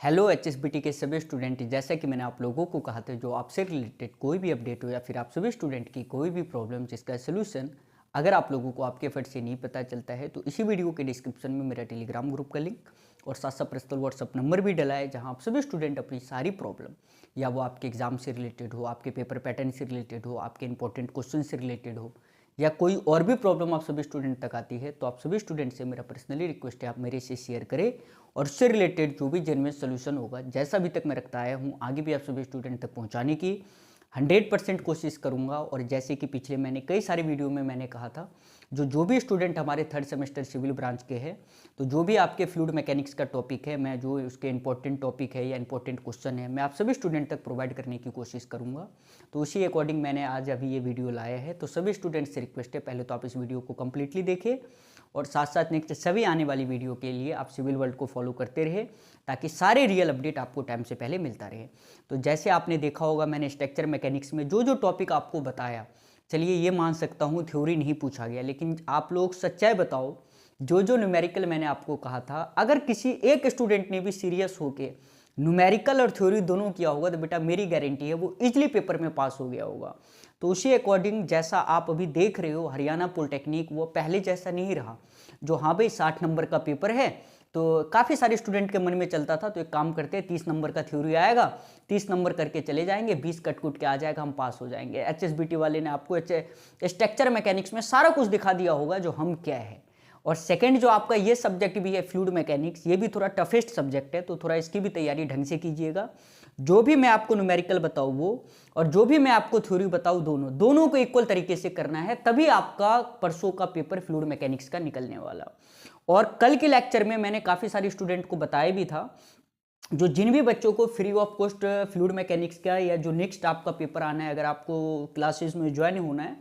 Hello HSBT के सभी student, जैसा कि मैंने आप लोगों को कहा था, जो आपसे रिलेटेड कोई भी अपडेट हो या फिर आप सभी स्टूडेंट की कोई भी प्रॉब्लम जिसका सोल्यूशन अगर आप लोगों को आपके एफर्ट से नहीं पता चलता है, तो इसी वीडियो के डिस्क्रिप्शन में मेरा टेलीग्राम ग्रुप का लिंक और साथ साथ पर्सनल व्हाट्सअप नंबर भी डला है, जहां आप सभी स्टूडेंट अपनी सारी प्रॉब्लम, या वो आपके एग्जाम से रिलेटेड हो, आपके पेपर पैटर्न से रिलेटेड हो, आपके इंपॉर्टेंट क्वेश्चन से रिलेटेड हो, या कोई और भी प्रॉब्लम आप सभी स्टूडेंट तक आती है, तो आप सभी स्टूडेंट से मेरा पर्सनली रिक्वेस्ट है आप मेरे से शेयर करें और उससे रिलेटेड जो भी जेन्युइन सोल्यूशन होगा, जैसा अभी तक मैं रखता आया हूँ, आगे भी आप सभी स्टूडेंट तक पहुँचाने की 100% कोशिश करूँगा। और जैसे कि पिछले मैंने कई सारे वीडियो में मैंने कहा था, जो भी स्टूडेंट हमारे थर्ड सेमेस्टर सिविल ब्रांच के हैं, तो जो भी आपके फ्लूइड मैकेनिक्स का टॉपिक है, मैं जो उसके इंपॉर्टेंट टॉपिक है या इंपॉर्टेंट क्वेश्चन है, मैं आप सभी स्टूडेंट तक प्रोवाइड करने की कोशिश करूँगा। तो उसी अकॉर्डिंग मैंने आज अभी ये वीडियो लाया है। तो सभी स्टूडेंट से रिक्वेस्ट है, पहले तो आप इस वीडियो को कम्प्लीटली देखें और साथ साथ नेक्स्ट सभी आने वाली वीडियो के लिए आप सिविल वर्ल्ड को फॉलो करते रहे, ताकि सारे रियल अपडेट आपको टाइम से पहले मिलता रहे। तो जैसे आपने देखा होगा, मैंने स्ट्रक्चर मैकेनिक्स में जो टॉपिक आपको बताया, चलिए ये मान सकता हूँ थ्योरी नहीं पूछा गया, लेकिन आप लोग सच्चाई बताओ, जो न्यूमेरिकल मैंने आपको कहा था, अगर किसी एक स्टूडेंट ने भी सीरियस होके न्यूमेरिकल और थ्योरी दोनों किया होगा, तो बेटा मेरी गारंटी है वो इजली पेपर में पास हो गया होगा। तो उसी अकॉर्डिंग जैसा आप अभी देख रहे हो, हरियाणा पॉलिटेक्निक वो पहले जैसा नहीं रहा, जो हाँ भाई 60 नंबर का पेपर है, तो काफ़ी सारे स्टूडेंट के मन में चलता था, तो एक काम करते हैं 30 नंबर का थ्योरी आएगा, 30 नंबर करके चले जाएंगे, 20 कट कुट के आ जाएगा, हम पास हो जाएंगे। एचएसबीटी वाले ने आपको स्ट्रक्चर मैकेनिक्स में सारा कुछ दिखा दिया होगा जो हम क्या है। और सेकंड जो आपका ये सब्जेक्ट भी है फ्लूइड मैकेनिक्स, ये भी थोड़ा टफेस्ट सब्जेक्ट है, तो थोड़ा इसकी भी तैयारी ढंग से कीजिएगा। जो भी मैं आपको न्यूमेरिकल बताऊँ वो, और जो भी मैं आपको थ्योरी बताऊँ, दोनों को इक्वल तरीके से करना है, तभी आपका परसों का पेपर फ्लूइड मैकेनिक्स का निकलने वाला। और कल के लेक्चर में मैंने काफ़ी सारे स्टूडेंट को बताया भी था, जिन भी बच्चों को free of cost fluid mechanics का या जो नेक्स्ट आपका पेपर आना है, अगर आपको क्लासेस में ज्वाइन होना है,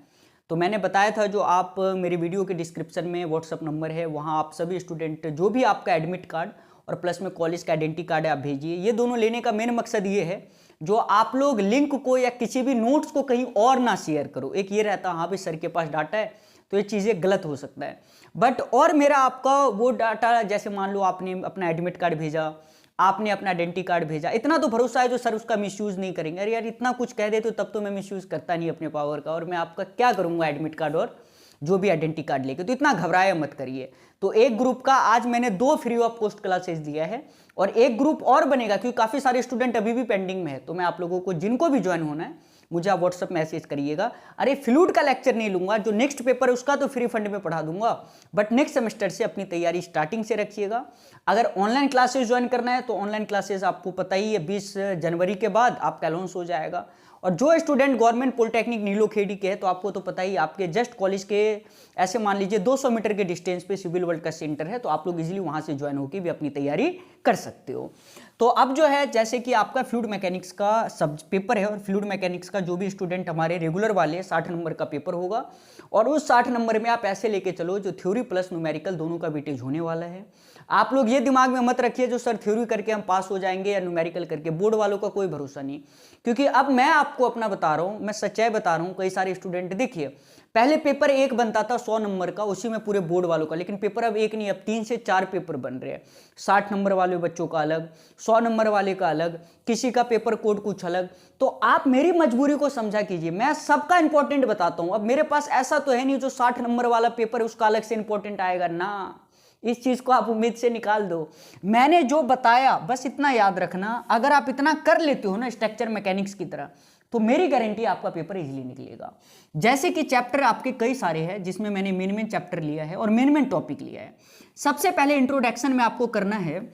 तो मैंने बताया था, जो आप मेरी वीडियो के डिस्क्रिप्शन में व्हाट्सअप नंबर है, वहाँ आप सभी स्टूडेंट जो भी आपका एडमिट कार्ड और प्लस में कॉलेज का आइडेंटिटी कार्ड है आप भेजिए। ये दोनों लेने का मेन मकसद ये है, जो आप लोग लिंक को या किसी भी नोट्स को कहीं और ना शेयर करो। एक ये रहता, हाँ भाई सर के पास डाटा है, तो ये चीज़ें गलत हो सकता है, बट और मेरा आपका वो डाटा, जैसे मान लो आपने अपना एडमिट कार्ड भेजा, आपने अपना आइडेंटिटी कार्ड भेजा, इतना तो भरोसा है जो सर उसका मिसयूज़ नहीं करेंगे। अरे यार इतना कुछ कह दे तो तब तो मैं मिसयूज़ करता नहीं अपने पावर का, और मैं आपका क्या करूँगा एडमिट कार्ड और जो भी आइडेंटिटी कार्ड लेके, तो इतना घबराया मत करिए। तो एक ग्रुप का आज मैंने 2 फ्री ऑफ कॉस्ट क्लासेस दिया है, और एक ग्रुप और बनेगा, क्योंकि काफ़ी सारे स्टूडेंट अभी भी पेंडिंग में है। तो मैं आप लोगों को जिनको भी ज्वाइन होना है, मुझे आप व्हाट्सअप मैसेज करिएगा। अरे फ्लूइड का लेक्चर नहीं लूंगा, जो नेक्स्ट पेपर है उसका तो फ्री फंड में पढ़ा दूंगा, बट नेक्स्ट सेमेस्टर से अपनी तैयारी स्टार्टिंग से रखिएगा। अगर ऑनलाइन क्लासेस ज्वाइन करना है, तो ऑनलाइन क्लासेस आपको पता ही है 20 जनवरी के बाद आपका अनाउंस हो जाएगा। और जो स्टूडेंट गवर्नमेंट पॉलिटेक्निक नीलोखेड़ी के है, तो आपको तो पता ही, आपके जस्ट कॉलेज के ऐसे मान लीजिए 200 मीटर के डिस्टेंस पे सिविल वर्ल्ड का सेंटर है, तो आप लोग इजीली वहां से ज्वाइन होकर भी अपनी तैयारी कर सकते हो। तो अब जो है, जैसे कि आपका फ्लूइड मैकेनिक्स का सब पेपर है, और फ्लूइड मैकेनिक्स का जो भी स्टूडेंट हमारे रेगुलर वाले 60 नंबर का पेपर होगा, और उस 60 नंबर में आप ऐसे लेके चलो जो थ्योरी प्लस न्यूमेरिकल दोनों का वेटेज होने वाला है। आप लोग ये दिमाग में मत रखिए जो सर थ्योरी करके हम पास हो जाएंगे या न्यूमेरिकल करके, बोर्ड वालों का कोई भरोसा नहीं। क्योंकि अब मैं आपको अपना बता रहा हूं, मैं सच्चाई बता रहा हूं। कई सारे स्टूडेंट देखिए, पहले पेपर एक बनता था 100 नंबर का, उसी में पूरे बोर्ड वालों का, लेकिन पेपर अब एक नहीं, अब 3 से 4 पेपर बन रहे हैं। 60 नंबर वाले बच्चों का अलग, 100 नंबर वाले का अलग, किसी का पेपर कोड कुछ अलग। तो आप मेरी मजबूरी को समझा कीजिए, मैं सबका इंपॉर्टेंट बताता हूं। अब मेरे पास ऐसा तो है नहीं जो 60 नंबर वाला पेपर है उसका अलग से इंपॉर्टेंट आएगा ना, इस चीज को आप उम्मीद से निकाल दो। मैंने जो बताया बस इतना याद रखना, अगर आप इतना कर लेते हो ना स्ट्रक्चर मैकेनिक्स की तरह, तो मेरी गारंटी आपका पेपर इजीली निकलेगा। जैसे कि चैप्टर आपके कई सारे हैं, जिसमें मैंने मेन चैप्टर लिया है और मेन टॉपिक लिया है। सबसे पहले इंट्रोडक्शन में आपको करना है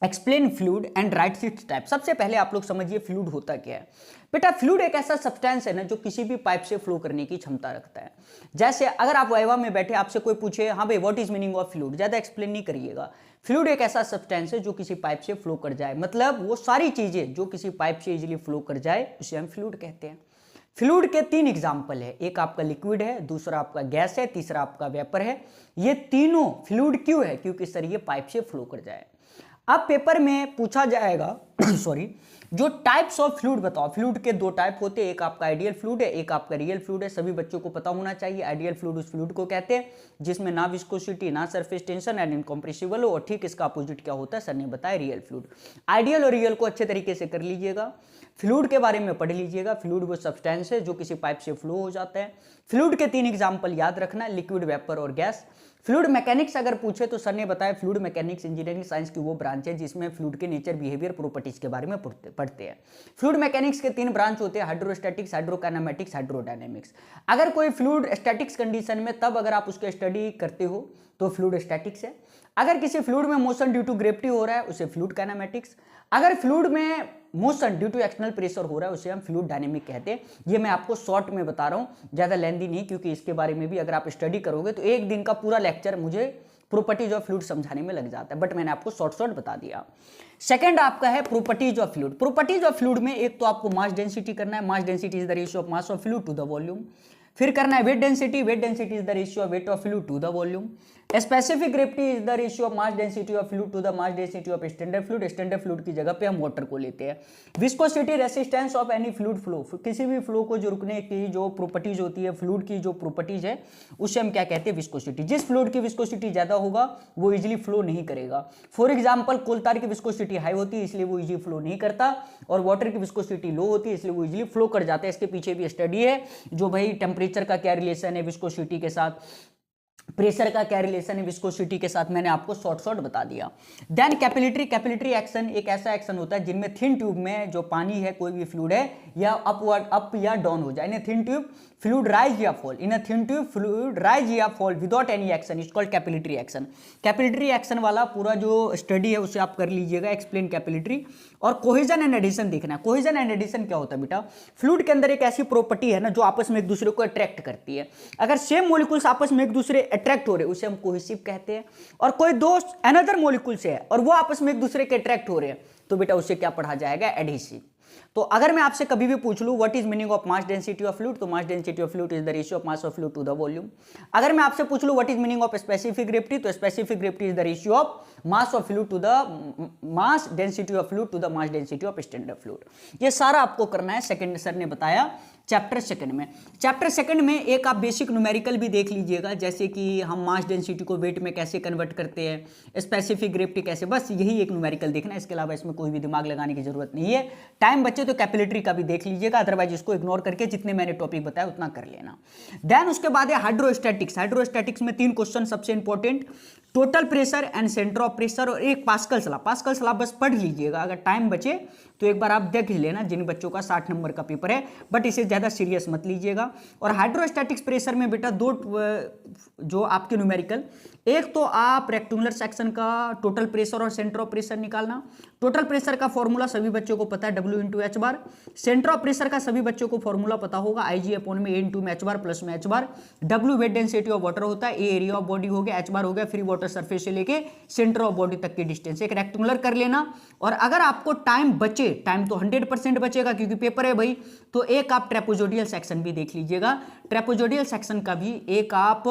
explain fluid and right it's type. सबसे पहले आप लोग समझिए फ्लूइड होता क्या है। बेटा फ्लूइड एक ऐसा सब्सटेंस है ना, जो किसी भी पाइप से फ्लो करने की क्षमता रखता है। जैसे अगर आप वाइवा में बैठे, आपसे कोई पूछे हाँ भाई what is meaning of fluid, ज्यादा एक्सप्लेन नहीं करिएगा। फ्लूइड एक ऐसा सब्सटेंस है जो किसी पाइप से फ्लो कर जाए, मतलब वो सारी चीजें जो किसी पाइप से इजीली फ्लो कर जाए, उसे हम फ्लूइड कहते हैं। फ्लूइड के 3 एग्जाम्पल है, एक आपका लिक्विड है, दूसरा आपका गैस है, तीसरा आपका वेपर है। ये तीनों फ्लूइड क्यों है? क्योंकि सर ये पाइप से फ्लो कर जाए। अब पेपर में पूछा जाएगा सॉरी, जो टाइप्स ऑफ फ्लूइड बताओ। फ्लूइड के दो टाइप होते हैं, एक आपका आइडियल फ्लूइड है, एक आपका रियल फ्लूइड है। सभी बच्चों को पता होना चाहिए। आइडियल फ्लूइड उस फ्लूइड को कहते हैं जिसमें ना विस्कोसिटी, ना सरफेस टेंशन एंड इनकम्प्रेसिबल हो, और ठीक इसका अपोजिट क्या होता है सर ने बताया, रियल फ्लूइड। आइडियल और रियल को अच्छे तरीके से कर लीजिएगा। फ्लूइड के बारे में पढ़ लीजिएगा। फ्लूइड वो सब्सटेंस है जो किसी पाइप से फ्लो हो जाता है। फ्लूइड के 3 एग्जाम्पल याद रखना, लिक्विड, वेपर और गैस। फ्लूइड मैकेनिक्स अगर पूछे तो सर ने बताया फ्लूइड मैकेनिक्स इंजीनियरिंग साइंस की वो ब्रांच है जिसमें फ्लूइड के नेचर, बिहेवियर, प्रॉपर्टीज के बारे में पढ़ते हैं। फ्लूइड मैकेनिक्स के 3 ब्रांच होते हैं, हाइड्रोस्टैटिक्स, हाइड्रोकाइनेमेटिक्स, हाइड्रोडायनेमिक्स। अगर कोई फ्लूइड स्टैटिक्स कंडीशन में तब अगर आप उसके स्टडी करते हो तो फ्लूइड स्टैटिक्स है। अगर किसी फ्लूइड में मोशन ड्यू टू ग्रेविटी हो रहा है उसे फ्लूइड काइनेमेटिक्स। अगर फ्लूइड में motion due to external pressure हो रहा है उसे हम फ्लूइड डायनेमिक कहते हैं। ये मैं आपको शॉर्ट में बता रहा हूँ, ज़्यादा लेंदी नहीं, क्योंकि इसके बारे में भी अगर आप स्टडी करोगे तो एक दिन का पूरा लेक्चर मुझे प्रॉपर्टीज ऑफ फ्लूइड समझाने में लग जाता है, बट मैंने आपको शॉर्ट बता दिया। सेकंड आपका है properties of fluid. Properties of fluid में एक तो आपको मास डेंसिटी करना है, mass density is the ratio of mass of fluid to the volume. फिर करना है weight density, weight density is the ratio of weight of fluid to the volume. Specific gravity is the ratio of mass density of fluid to the mass density of standard fluid. Standard fluid की जगह पे हम water को लेते हैं। Viscosity, resistance of any fluid flow, किसी भी flow को जो रुकने की जो प्रॉपर्टीज होती है, फ्लूइड की जो प्रॉपर्टीज है उसे हम क्या कहते हैं, विस्कोसिटी। जिस फ्लूइड की विस्कोसिटी ज्यादा होगा वो इजिली फ्लो नहीं करेगा। फॉर एग्जाम्पल कोल तार की विस्कोसिटी हाई होती है इसलिए वो इजिली फ्लो नहीं करता, और वाटर की विस्कोसिटी लो होती है इसलिए वो इजिली फ्लो कर जाता है। इसके पीछे भी स्टडी है जो भाई टेम्परेचर का क्या रिलेशन है विस्कोसिटी के साथ, प्रेशर का क्या रिलेशन है विस्कोसिटी के साथ, मैंने आपको शॉर्ट बता दिया। Then capillary. कैपिलरी एक्शन एक ऐसा एक्शन होता है जिनमें थिन ट्यूब में जो पानी है, कोई भी फ्लूइड है, या अपवर्ड अप या डाउन हो जाए। इन थिन ट्यूब फ्लूइड राइज या फॉल, इन थिन ट्यूब फ्लूइड राइज या fall without any action is called capillary action. Capillary action वाला पूरा जो स्टडी है उसे आप कर लीजिएगा, एक्सप्लेन कैपिलरी। और कोहेजन एंड एडिशन देखना है। कोहेजन एंड एडिशन क्या होता है बेटा, फ्लूइड के अंदर एक ऐसी प्रॉपर्टी है ना जो आपस में एक दूसरे को अट्रैक्ट करती है। अगर सेम मॉलिक्यूल्स आपस में एक दूसरे अट्रैक्ट हो रहे हैं उसे हम कोहेसिव कहते हैं, और कोई दो अनदर मॉलिक्यूल से है और वो आपस में एक दूसरे के अट्रैक्ट हो रहे हैं तो बेटा उसे क्या पढ़ा जाएगा, एडहेसिव। तो अगर मैं आपसे कभी भी पूछ लूं what is meaning of mass density of fluid, तो mass density of fluid is the ratio of mass of fluid to the volume. अगर मैं आपसे पूछ लूं what is meaning of specific gravity, तो specific gravity is the ratio of mass of fluid to the mass density of fluid to the mass density of standard fluid. ये सारा आपको करना है, सेकंड सर ने बताया चैप्टर सेकंड में। Chapter second में एक आप बेसिक न्यूमेरिकल भी देख लीजिएगा, जैसे कि हम मास डेंसिटी को वेट में कैसे कन्वर्ट करते हैं, स्पेसिफिक ग्रेविटी कैसे, बस यही एक न्यूमेरिकल देखना है। इसके अलावा इसमें कोई भी दिमाग लगाने की जरूरत नहीं है। टाइम बचे तो कैपिलरी का भी देख लीजिएगा, अदरवाइज इसको इग्नोर करके जितने मैंने टॉपिक बताया उतना कर लेना। देन उसके बाद है हाइड्रोस्टैटिक्स। हाइड्रोस्टैटिक्स में 3 क्वेश्चन सबसे important, total pressure and centre of pressure, और एक पास्कल लॉ। पास्कल लॉ बस पढ़ लीजिएगा, अगर टाइम बचे तो एक बार आप देख लेना, जिन बच्चों का 60 नंबर का पेपर है, बट इसे ज़्यादा सीरियस मत लीजिएगा। और हाइड्रोस्टैटिक्स प्रेशर में बेटा दो जो आपके न्यूमेरिकल, एक तो आप रेक्टेंगुलर सेक्शन का टोटल प्रेशर और सेंटर ऑफ प्रेशर निकालना। टोटल प्रेशर का फॉर्मूला सभी बच्चों को पता है, W into H bar. Centre of pressure का सभी बच्चों को फॉर्मूला पता होगा, IG अपॉन में A इंटू में एच बार प्लस में H bar. W weight density of water होता है, A एरिया ऑफ बॉडी हो गया, एच बार हो गया फ्री वाटर सरफेस से लेके सेंटर ऑफ बॉडी तक की डिस्टेंस। एक रेक्टेंगुलर कर लेना, और अगर आपको टाइम बचे, टाइम तो 100% बचेगा क्योंकि पेपर है भाई, तो एक आप ट्रेपोजोडियल सेक्शन भी देख लीजिएगा। ट्रेपोजोडियल सेक्शन का भी एक आप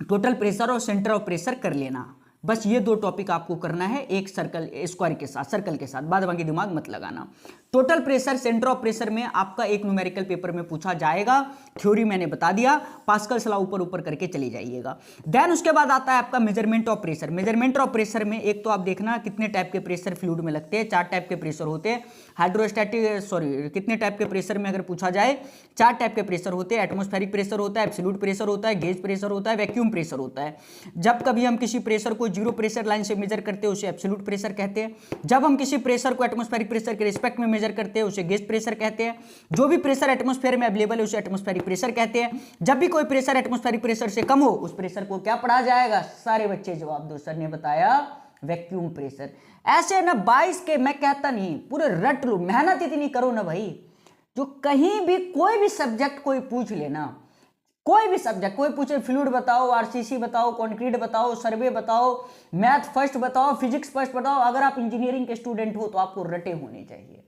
टोटल प्रेशर और सेंटर ऑफ प्रेशर कर लेना। बस ये 2 टॉपिक आपको करना है एक सर्कल स्क्वायर के साथ, सर्कल के साथ, बाद बाकी दिमाग मत लगाना। Total pressure, centre of pressure में आपका एक न्यूमेरिकल पेपर में पूछा जाएगा, थ्योरी मैंने बता दिया, पास्कल लॉ ऊपर ऊपर करके चले जाइएगा। देन उसके बाद आता है आपका measurement of pressure. Measurement of pressure में एक तो आप देखना कितने टाइप के प्रेशर फ्लूइड में लगते हैं, 4 टाइप के प्रेशर होते हैं। कितने टाइप के प्रेशर में अगर पूछा जाए, 4 टाइप के प्रेशर होते हैं। एटमॉस्फेरिक प्रेशर होता है, एब्सोल्यूट प्रेशर होता है, गेज प्रेशर होता है, वैक्यूम प्रेशर होता है। जब कभी हम किसी प्रेशर को 0 प्रेशर लाइन से मेजर करते हैं उसे एब्सोल्यूट प्रेशर कहते हैं। जब हम किसी प्रेशर को एटमॉस्फेरिक प्रेशर के रिस्पेक्ट में मेजर करते हैं उसे गेज प्रेशर कहते हैं। जो भी प्रेशर एटमॉस्फेयर में अवेलेबल है उसे एटमॉस्फेरिक प्रेशर कहते हैं। जब भी कोई प्रेशर एटमॉस्फेरिक प्रेशर से कम हो उस प्रेशर को क्या पढ़ा जाएगा, सारे बच्चे जवाब दो, सर ने बताया वैक्यूम प्रेशर। ऐसे ना 22 के मैं कहता नहीं, पूरे रट लो, मेहनत इतनी करो ना भाई, जो कहीं भी कोई भी सब्जेक्ट कोई पूछ लेना, कोई भी सब्जेक्ट कोई पूछे, फ्लूइड बताओ, आरसीसी बताओ, कंक्रीट बताओ, सर्वे बताओ, मैथ फर्स्ट बताओ, फिजिक्स फर्स्ट बताओ, अगर आप इंजीनियरिंग के स्टूडेंट हो तो आपको रटे होने चाहिए,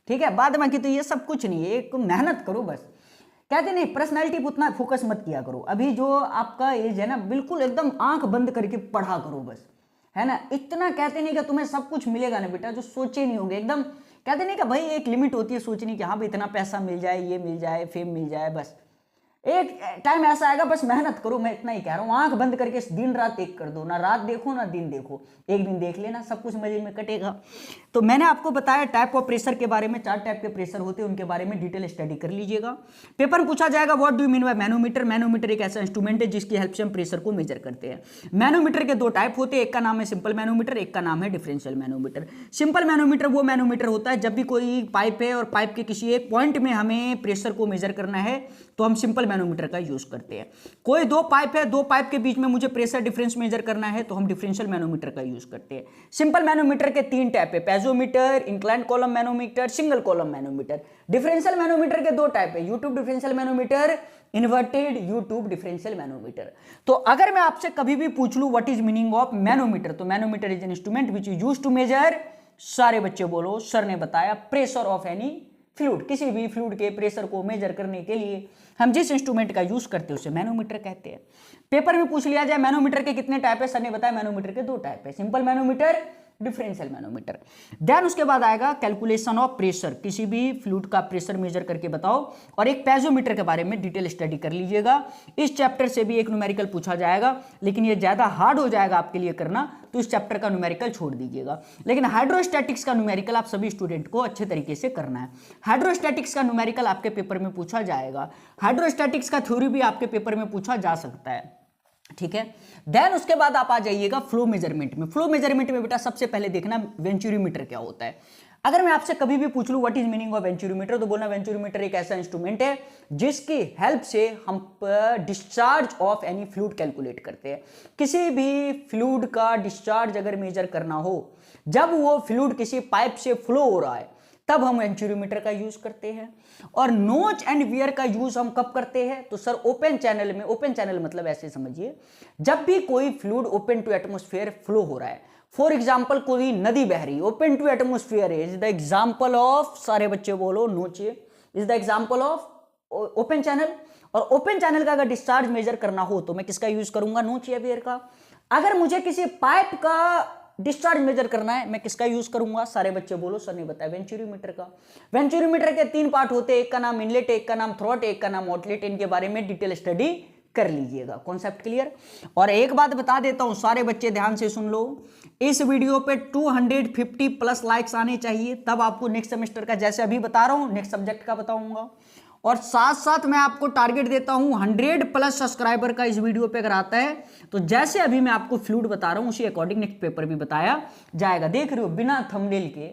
ठीक है। बाद में कि तो ये सब कुछ नहीं है, एक मेहनत करो बस। कहते नहीं पर्सनालिटी पर उतना फोकस मत किया करो। अभी जो आपका एज है ना, बिल्कुल एकदम आंख बंद करके पढ़ा करो बस, है ना। इतना कहते नहीं कि तुम्हें सब कुछ मिलेगा ना बेटा, जो सोचे नहीं होंगे एकदम, कहते नहीं कि भाई एक लिमिट होती है सोचने की, हाँ भाई इतना पैसा मिल जाए, ये मिल जाए, फेम मिल जाए, बस एक टाइम ऐसा आएगा, बस मेहनत करो, मैं इतना ही कह रहा हूँ। आंख बंद करके दिन रात एक कर दो, ना रात देखो ना दिन देखो, एक दिन देख लेना, सब कुछ मजे में कटेगा। तो मैंने आपको बताया टाइप ऑफ प्रेशर के बारे में, 4 टाइप के प्रेशर होते हैं, उनके बारे में डिटेल स्टडी कर लीजिएगा। पेपर में पूछा जाएगा what do you mean by manometer. Manometer एक ऐसा इंस्ट्रूमेंट है जिसकी हेल्प से हम प्रेशर को मेजर करते हैं। मैनोमीटर के 2 टाइप होते हैं, एक का नाम है सिंपल मैनोमीटर, एक का नाम है डिफरेंशियल मैनोमीटर। सिंपल मैनोमीटर वो मैनोमीटर होता है जब भी कोई पाइप है और पाइप के किसी एक पॉइंट में हमें प्रेशर को मेजर करना है तो हम सिंपल मैनोमीटर का यूज करते हैं। कोई 2 पाइप है, 2 पाइप के बीच में मुझे प्रेशर डिफरेंस मेजर करना है तो हम डिफरेंशियल मैनोमीटर का यूज करते हैं। सिंपल मैनोमीटर के 3 टाइप है, piezometer, inclined column manometer, single column manometer. Differential manometer के 2 टाइप है, U tube differential manometer, inverted U tube differential manometer. तो अगर मैं आपसे कभी भी पूछ लूं what is meaning of manometer, तो manometer is an instrument which is used to measure, सारे बच्चे बोलो सर ने बताया, प्रेशर ऑफ एनी फ्लूइड, किसी भी फ्लूइड के प्रेशर को मेजर करने के लिए हम जिस इंस्ट्रूमेंट का यूज करते हैं उसे मैनोमीटर कहते हैं। पेपर में पूछ लिया जाए मैनोमीटर के कितने टाइप है, सर ने बताया मैनोमीटर के 2 टाइप है, simple manometer, differential manometer. Then उसके बाद आएगा कैलकुलेशन ऑफ प्रेशर, किसी भी फ्लूइड का प्रेशर मेजर करके बताओ, और एक पेजोमीटर के बारे में डिटेल स्टडी कर लीजिएगा। इस चैप्टर से भी एक न्यूमेरिकल पूछा जाएगा, लेकिन ये ज्यादा हार्ड हो जाएगा आपके लिए करना, तो इस चैप्टर का न्यूमेरिकल छोड़ दीजिएगा। लेकिन हाइड्रोस्टैटिक्स का न्यूमेरिकल आप सभी स्टूडेंट को अच्छे तरीके से करना है। हाइड्रोस्टैटिक्स का न्यूमेरिकल आपके पेपर में पूछा जाएगा, हाइड्रोस्टैटिक्स का थ्योरी भी आपके पेपर में पूछा जा सकता है, ठीक है। देन उसके बाद आप आ जाइएगा फ्लो मेजरमेंट में। फ्लो मेजरमेंट में बेटा सबसे पहले देखना वेंचुरीमीटर क्या होता है। अगर मैं आपसे कभी भी पूछ लूं what is meaning of venturimeter, तो बोलना वेंचुरीमीटर एक ऐसा इंस्ट्रूमेंट है जिसकी हेल्प से हम discharge of any fluid calculate करते हैं। किसी भी फ्लूइड का डिस्चार्ज अगर मेजर करना हो, जब वो फ्लूइड किसी पाइप से फ्लो हो रहा है तब हम वेंचुरीमीटर का यूज करते हैं। और नोच एंड वियर का यूज हम कब करते हैं, तो सर ओपन चैनल में। ओपन चैनल मतलब ऐसे समझिए, जब भी कोई fluid open to atmosphere flow हो रहा है, फॉर एग्जाम्पल कोई नदी बह रही, open to atmosphere is the example of, सारे बच्चे बोलो notch is the example of open channel. और ओपन चैनल का अगर डिस्चार्ज मेजर करना हो तो मैं किसका यूज करूंगा, नोच या वियर का। अगर मुझे किसी पाइप का डिस्चार्ज मेजर करना है मैं किसका यूज करूंगा, सारे बच्चे बोलो सर ने बताया वेंचुरीमीटर का। वेंचुरीमीटर के 3 पार्ट होते हैं, एक का नाम इनलेट, एक का नाम थ्रॉट, एक का नाम आउटलेट। इनके बारे में डिटेल स्टडी कर लीजिएगा, कॉन्सेप्ट क्लियर। और एक बात बता देता हूं, सारे बच्चे ध्यान से सुन लो, इस वीडियो पे 250 प्लस लाइक्स आने चाहिए, तब आपको नेक्स्ट सेमेस्टर का, जैसे अभी बता रहा हूं नेक्स्ट सब्जेक्ट का बताऊंगा। और साथ साथ मैं आपको टारगेट देता हूं 100 प्लस सब्सक्राइबर का इस वीडियो पे अगर आता है तो जैसे अभी मैं आपको फ्लूइड बता रहा हूं उसी अकॉर्डिंग नेक्स्ट पेपर भी बताया जाएगा। देख रहे हो बिना थंबनेल के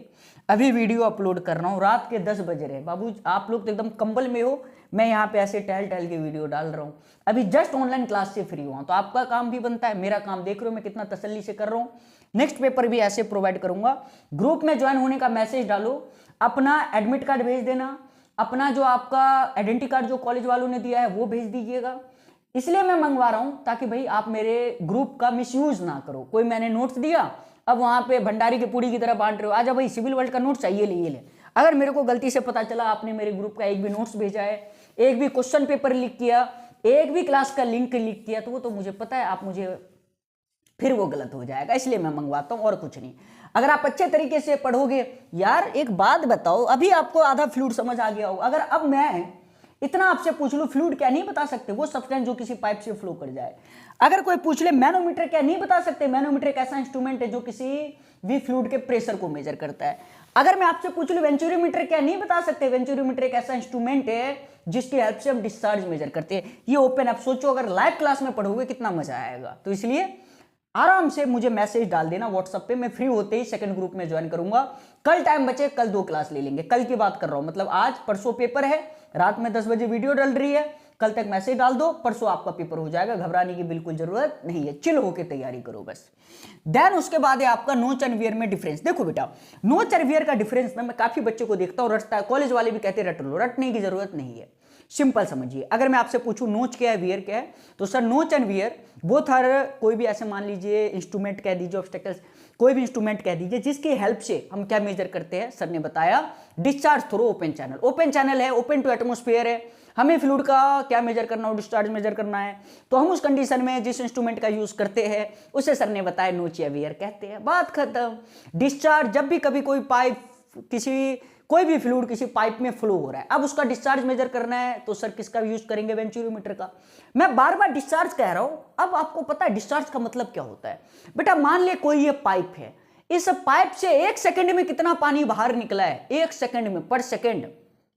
अभी वीडियो अपलोड कर रहा हूं, रात के 10 बज रहे हैं। बाबू आप लोग तो एकदम कंबल में हो, मैं यहाँ पे ऐसे टहल टहल के वीडियो डाल रहा हूँ, अभी जस्ट ऑनलाइन क्लास से फ्री हुआ, तो आपका काम भी बनता है, मेरा काम देख रहे हो मैं कितना तसल्ली से कर रहा हूँ। नेक्स्ट पेपर भी ऐसे प्रोवाइड करूंगा। ग्रुप में ज्वाइन होने का मैसेज डालो, अपना एडमिट कार्ड भेज देना, अपना जो आपका आइडेंटिटी कार्ड जो कॉलेज वालों ने दिया है वो भेज दीजिएगा। इसलिए मैं मंगवा रहा हूं ताकि भाई आप मेरे ग्रुप का मिसयूज ना करो। कोई मैंने नोट्स दिया, अब वहां पे भंडारी की पूड़ी की तरह बांट रहे हो, आजा भाई सिविल वर्ल्ड का नोट्स चाहिए, ले ये ले। अगर मेरे को गलती से पता चला आपने मेरे ग्रुप का एक भी नोट्स भेजा है, एक भी क्वेश्चन पेपर लिख किया, एक भी क्लास का लिंक लिख किया, तो वो तो मुझे पता है आप मुझे फिर वो गलत हो जाएगा, इसलिए मैं मंगवाता हूं और कुछ नहीं। अगर आप अच्छे तरीके से पढ़ोगे, यार एक बात बताओ, अभी आपको आधा फ्लूइड समझ आ गया हो, अगर अब मैं इतना आपसे पूछ लूं फ्लूइड क्या, नहीं बता सकते, वो सब्सटेंस जो किसी पाइप से फ्लो कर जाए। अगर कोई पूछ ले मैनोमीटर क्या, नहीं बता सकते, मैनोमीटर एक ऐसा इंस्ट्रूमेंट है जो किसी भी फ्लूइड के प्रेशर को मेजर करता है। अगर मैं आपसे पूछ लूं वेंचुरीमीटर क्या, नहीं बता सकते, वेंचुरीमीटर एक ऐसा इंस्ट्रूमेंट है जिसकी हेल्प से हम डिस्चार्ज मेजर करते हैं। ये ओपन, आप सोचो अगर लाइव क्लास में पढ़ोगे कितना मजा आएगा। तो इसलिए आराम से मुझे मैसेज डाल देना व्हाट्सएप पे, मैं फ्री होते ही सेकंड ग्रुप में ज्वाइन करूंगा। कल टाइम बचे, कल 2 क्लास ले लेंगे, कल की बात कर रहा हूं, मतलब आज परसों पेपर है, रात में 10 बजे वीडियो डल रही है, कल तक मैसेज डाल दो, परसों आपका पेपर हो जाएगा, घबराने की बिल्कुल जरूरत नहीं है, चिल होकर तैयारी करो बस। देन उसके बाद है आपका नोच एंड वियर में डिफरेंस। देखो बेटा नोच एंड वियर का डिफरेंस ना मैं काफी बच्चों को देखता हूं रटता है, कॉलेज वाले भी कहते रट लो, रटने की जरूरत नहीं है, सिंपल समझिए। अगर मैं आपसे पूछूं नोच क्या है वियर क्या है, तो सर नोच एंड वियर बोथ आर, कोई भी ऐसे मान लीजिए इंस्ट्रूमेंट कह दीजिए ऑब्स्टेकल्स, कोई भी इंस्ट्रूमेंट कह दीजिए जिसकी हेल्प से हम क्या मेजर करते हैं। सर ने बताया discharge through open channel. Open channel है, ओपन टू एटमोस्फेयर है, हमें फ्लूइड का क्या मेजर करना हो, डिस्चार्ज मेजर करना है, तो हम उस कंडीशन में जिस इंस्ट्रूमेंट का यूज करते हैं उसे सर ने बताया नोच या वियर कहते हैं। बात खत्म। डिस्चार्ज जब भी कभी कोई पाइप कोई भी फ्लूइड किसी पाइप में फ्लो हो रहा है, अब उसका डिस्चार्ज मेजर करना है तो सर किसका यूज करेंगे, वेंचुरोमीटर का। मैं बार बार डिस्चार्ज कह रहा हूं, अब आपको पता है डिस्चार्ज का मतलब क्या होता है। बेटा मान ले कोई ये पाइप है, इस पाइप से 1 सेकंड में कितना पानी बाहर निकला है, 1 सेकंड में, पर सेकंड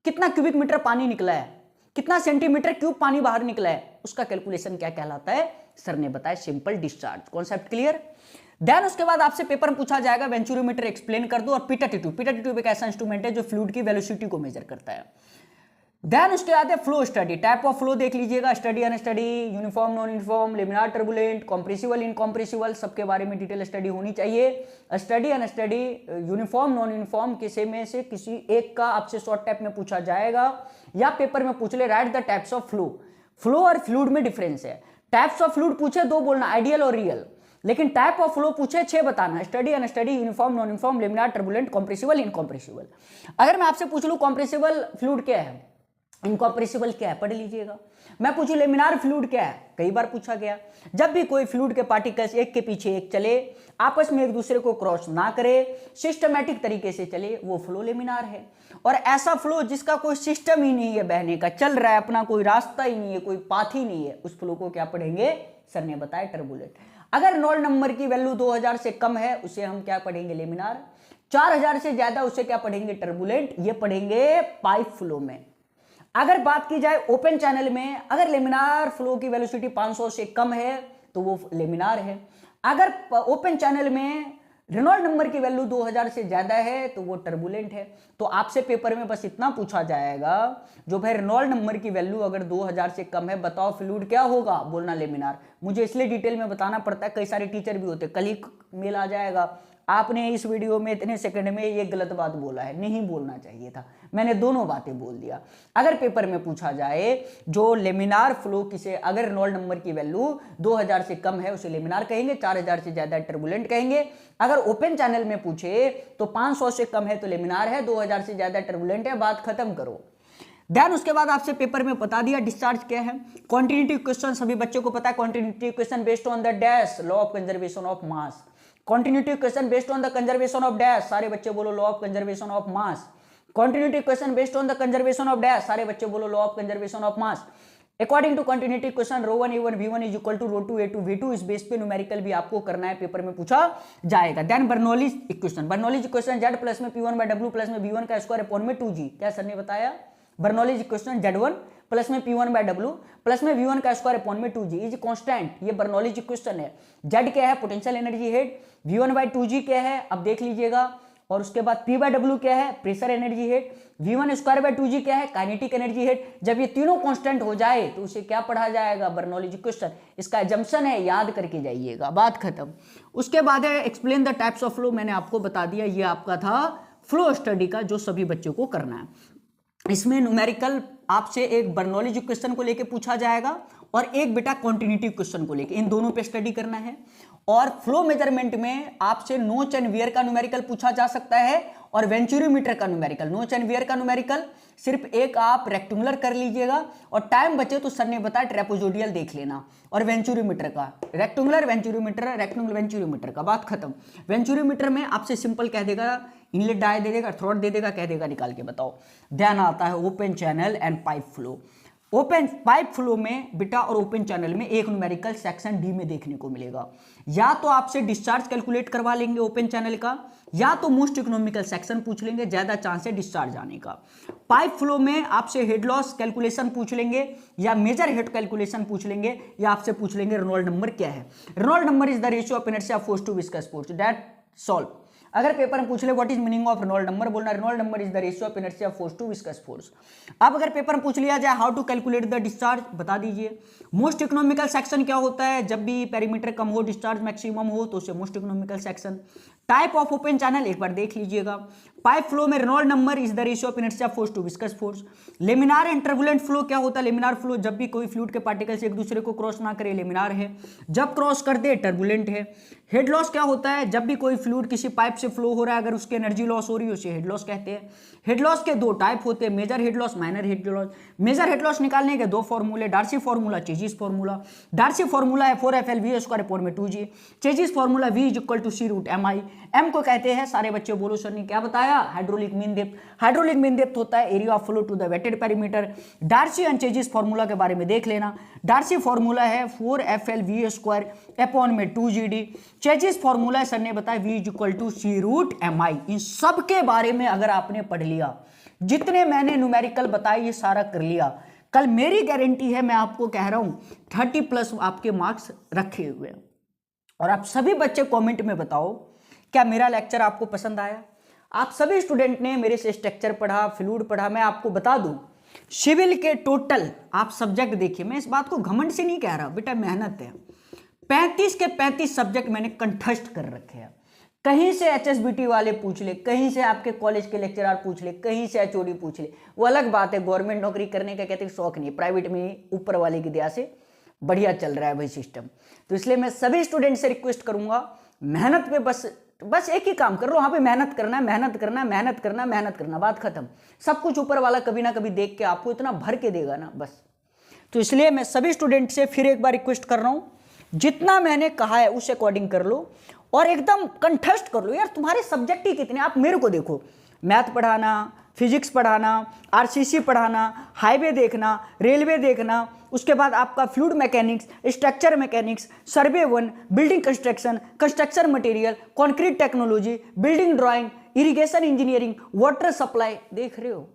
कितना क्यूबिक मीटर पानी निकला है, कितना सेंटीमीटर क्यूब पानी बाहर निकला है, उसका कैलकुलेशन क्या कहलाता है, सर ने बताया simple discharge. Concept clear. Then उसके बाद आपसे पेपर में पूछा जाएगा वेंचुरोमीटर एक्सप्लेन कर दो और पीटा ट्यूब। पीटा ट्यूब एक ऐसा इंस्ट्रूमेंट है जो फ्लूइड की वेलोसिटी को मेजर करता है। देन उसके बाद है flow study. Type of flow देख लीजिएगा, study unsteady, uniform non uniform, laminar turbulent, compressible incompressible, सबके बारे में डिटेल स्टडी होनी चाहिए। Study unsteady, uniform non uniform, किसी में से किसी एक का आपसे शॉर्ट टाइप में पूछा जाएगा या पेपर में पूछ ले right the types of flow. Flow और फ्लूइड में डिफरेंस है। टाइप्स ऑफ फ्लूइड पूछे 2 बोलना, आइडियल और रियल, लेकिन टाइप ऑफ फ्लो पूछे 6 बताना, study unsteady, uniform non uniform, laminar turbulent, compressible incompressible. अगर मैं आपसे पूछ लूं कॉम्प्रेसिबल फ्लूइड क्या है, इनकॉम्प्रेसिबल क्या है, पढ़ लीजिएगा। मैं पूछूं लेमिनार फ्लूइड क्या है, कई बार पूछा गया। जब भी कोई फ्लूइड के पार्टिकल्स एक के पीछे एक चले, आपस में एक दूसरे को क्रॉस ना करे, सिस्टमैटिक तरीके से चले, वो फ्लो लेमिनार है। और ऐसा फ्लो जिसका कोई सिस्टम ही नहीं है बहने का, चल रहा है अपना, कोई रास्ता ही नहीं है, कोई पाथ ही नहीं है, उस फ्लो को क्या पढ़ेंगे, सर ने बताया टर्बुलेंट। अगर रेनॉल्ड नंबर की वैल्यू 2000 से कम है उसे हम क्या पढ़ेंगे, लेमिनार। 4000 से ज्यादा उसे क्या पढ़ेंगे, टर्बुलेंट। ये पढ़ेंगे पाइप फ्लो में। अगर बात की जाए ओपन चैनल में, अगर लेमिनार फ्लो की वेलोसिटी 500 से कम है तो वो लेमिनार है। अगर ओपन चैनल में रेनॉल्ड नंबर की वैल्यू 2000 से ज्यादा है तो वो टर्बुलेंट है। तो आपसे पेपर में बस इतना पूछा जाएगा, जो भाई रेनॉल्ड नंबर की वैल्यू अगर 2000 से कम है, बताओ फ्लूइड क्या होगा, बोलना लेमिनार। मुझे इसलिए डिटेल में बताना पड़ता है, कई सारे टीचर भी होते हैं, कल ही मेल आ जाएगा आपने इस वीडियो में इतने सेकंड में ये गलत बात बोला है, नहीं बोलना चाहिए था, मैंने दोनों बातें बोल दिया। अगर पेपर में पूछा जाए जो लेमिनार फ्लो किसे, अगर रेनॉल्ड नंबर की वैल्यू 2000 से कम है उसे लेमिनार कहेंगे, 4000 से ज्यादा टर्बुलेंट कहेंगे। अगर ओपन चैनल में पूछे तो 500 से कम है तो लेमिनार है, 2000 से ज्यादा टर्बुलेंट है, बात खत्म करो। ध्यान उसके बाद आपसे पेपर में बता दिया डिस्चार्ज क्या है। कॉन्टिन्यूटी क्वेश्चन सभी बच्चों को पता है, continuity equation based on the dash law of conservation of mass. Continuity equation based on the conservation of dash, सारे बच्चे बोलो law of conservation of mass. Continuity equation based on the conservation of dash, सारे बच्चे बोलो law of conservation of mass. According to continuity equation ρ1 A1 V1 is equal to ρ2 A2 V2, इस base पे numerical भी आपको करना है, paper में पूछा जाएगा। Then Bernoulli's equation, Bernoulli's equation Z plus में P1 बाय W प्लस में V1 का स्क्वायर अपॉन में 2G, क्या सर ने बताया, बर्नौलीज इक्वेशन Z1 प्लस में P1 बाय W प्लस में V1 का स्क्वायर अपॉन में 2G इज कांस्टेंट, ये बर्नौलीज इक्वेशन है। Z क्या है, potential energy head, V1 bye 2G क्या है, अब देख लीजिएगा, और उसके बाद P बाय W क्या है, pressure energy head, V1 square by 2G क्या है, काइनेटिक एनर्जी हेड। जब ये तीनों कांस्टेंट हो जाए तो उसे क्या पढ़ा जाएगा, बर्नौलीज इक्वेशन। इसका एजम्पशन है, याद करके जाइएगा, बात खत्म। उसके बाद है explain the types of flow, मैंने आपको बता दिया, ये आपका था फ्लो स्टडी का जो सभी बच्चों को करना है। इसमें न्यूमेरिकल आपसे एक बर्नौलीज इक्वेशन को लेके पूछा जाएगा और एक बेटा कॉन्टिन्यूटी क्वेश्चन को लेके, इन दोनों पे स्टडी करना है। और फ्लो मेजरमेंट में आपसे नोच एंड वियर का न्यूमेरिकल पूछा जा सकता है और वेंचुरोमीटर का न्यूमेरिकल। नोच एंड वियर का न्यूमेरिकल सिर्फ एक आप रेक्टेंगुलर कर लीजिएगा और टाइम बचे तो सर ने बताया ट्रेपेजोइडल देख लेना, और वेंचुरोमीटर का रेक्टेंगुलर वेंचुरोमीटर, रेक्टेंगुलर वेंचुरोमीटर का, बात खत्म। वेंचुरोमीटर में आपसे सिंपल कह देगा, इनलेट डाई दे देगा, थ्रॉट दे देगा, कह देगा निकाल के बताओ। ध्यान आता है open channel and pipe flow. Open pipe flow में बेटा और ओपन चैनल में एक न्यूमेरिकल सेक्शन डी में देखने को मिलेगा, या तो आपसे डिस्चार्ज कैलकुलेट करवा लेंगे ओपन चैनल का, या तो मोस्ट इकोनॉमिकल सेक्शन पूछ लेंगे, ज्यादा चांस है डिस्चार्ज आने का। पाइप फ्लो में आपसे हेड लॉस कैलकुलेशन पूछ लेंगे, या मेजर हेड कैलकुलेशन पूछ लेंगे, या आपसे पूछ लेंगे रेनॉल्ड नंबर क्या है। Reynold number is the ratio of inertia of force to viscous force, that solve. अगर पेपर में पूछ ले what is meaning of Reynold number, बोलना Reynold number is the ratio of inertia of force to viscous force. अब अगर paper में पूछ लिया जाए how to calculate the discharge, बता दीजिए। मोस्ट इकोनॉमिकल सेक्शन क्या होता है, जब भी पेरीमीटर कम हो, डिस्चार्ज मैक्सिमम हो तो उसे most economical section. Type of open channel एक बार देख लीजिएगा। पाइप फ्लो में Reynold number is the ratio of inertia force to viscous force. Laminar and turbulent flow क्या होता है? लेमिनार फ्लो जब भी कोई फ्लूइड के पार्टिकल्स एक दूसरे को क्रॉस ना करे लेमिनार है, जब क्रॉस कर दे टर्बुलेंट है। हेड लॉस क्या होता है? जब भी कोई फ्लूइड किसी पाइप से फ्लो हो रहा है अगर उसकी एनर्जी लॉस हो रही है उसे हेड लॉस कहते हैं। हेड लॉस के दो टाइप होते हैं, major head loss, minor head loss. Major head loss निकालने के दो फॉर्मूले, Darcy formula, Chezy's formula. Darcy formula है 4FL/V²/2G। Chassis formula V = C√MI। M को कहते हैं, सारे बच्चे बोलो सर ने क्या बताया? Hydraulic mean depth. Hydraulic mean depth होता है area of flow to the wetted perimeter. Darcy and Chezy's formula के बारे में देख लेना। डार्सी फॉर्मूला है 4FL/V²/2GD। चेजिस फॉर्मूला सर ने बताया V = C√MI। इन सब के बारे में अगर आपने पढ़ लिया, जितने मैंने न्यूमेरिकल बताए ये सारा कर लिया, कल मेरी गारंटी है, मैं आपको कह रहा हूं 30+ आपके मार्क्स रखे हुए हैं। और आप सभी बच्चे कमेंट में बताओ क्या मेरा लेक्चर आपको पसंद आया? आप सभी स्टूडेंट ने मेरे से स्ट्रक्चर पढ़ा, फ्लूइड पढ़ा। मैं आपको बता दूं सिविल के टोटल आप सब्जेक्ट देखिए, मैं इस बात को घमंड से नहीं कह रहा बेटा, मेहनत है। 35 के 35 सब्जेक्ट मैंने कंठस्थ कर रखे हैं। कहीं से HSBT वाले पूछ ले, कहीं से आपके कॉलेज के लेक्चरर पूछ ले, कहीं से HOD पूछ ले, वो अलग बात है। गवर्नमेंट नौकरी करने का कहते शौक नहीं, प्राइवेट में ऊपर वाले की दया से बढ़िया चल रहा है भाई सिस्टम। तो इसलिए मैं सभी स्टूडेंट से रिक्वेस्ट करूंगा, मेहनत पे बस एक ही काम कर लो, वहां पे मेहनत करना है, मेहनत करना है, मेहनत करना है, मेहनत करना, बात खत्म। सब कुछ ऊपर वाला कभी ना कभी देख के आपको इतना भर के देगा ना, बस। तो इसलिए मैं सभी स्टूडेंट से फिर एक बार रिक्वेस्ट कर रहा हूं, जितना मैंने कहा है उस अकॉर्डिंग कर लो और एकदम कंठस्थ कर लो। यार तुम्हारे सब्जेक्ट ही कितने, आप मेरे को देखो, मैथ पढ़ाना, फिजिक्स पढ़ाना, RCC पढ़ाना, हाईवे देखना, रेलवे देखना, उसके बाद आपका फ्लूइड मैकेनिक्स, स्ट्रक्चर मैकेनिक्स, सर्वे 1, building construction, construction material, concrete technology, building drawing, irrigation engineering, water supply, देख रहे हो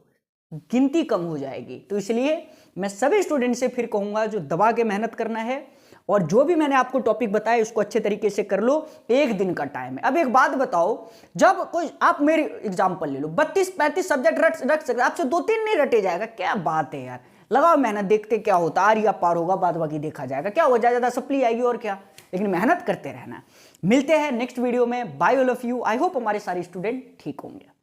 गिनती कम हो जाएगी। तो इसलिए मैं सभी स्टूडेंट से फिर कहूंगा जो दबा के मेहनत करना है और जो भी मैंने आपको टॉपिक बताया उसको अच्छे तरीके से कर लो। एक दिन का टाइम है। अब एक बात बताओ, जब कोई आप मेरी एग्जांपल ले लो, 32-35 सब्जेक्ट रख सकते, आपसे 2-3 नहीं रटे जाएगा, क्या बात है यार। लगाओ मेहनत, देखते क्या होता, आ या पार होगा, बाद बाकी देखा जाएगा, क्या हो ज्यादा सप्ली आएगी और क्या, लेकिन मेहनत करते रहना। मिलते हैं नेक्स्ट वीडियो में। Bye all of you. I hope हमारे सारे स्टूडेंट ठीक होंगे।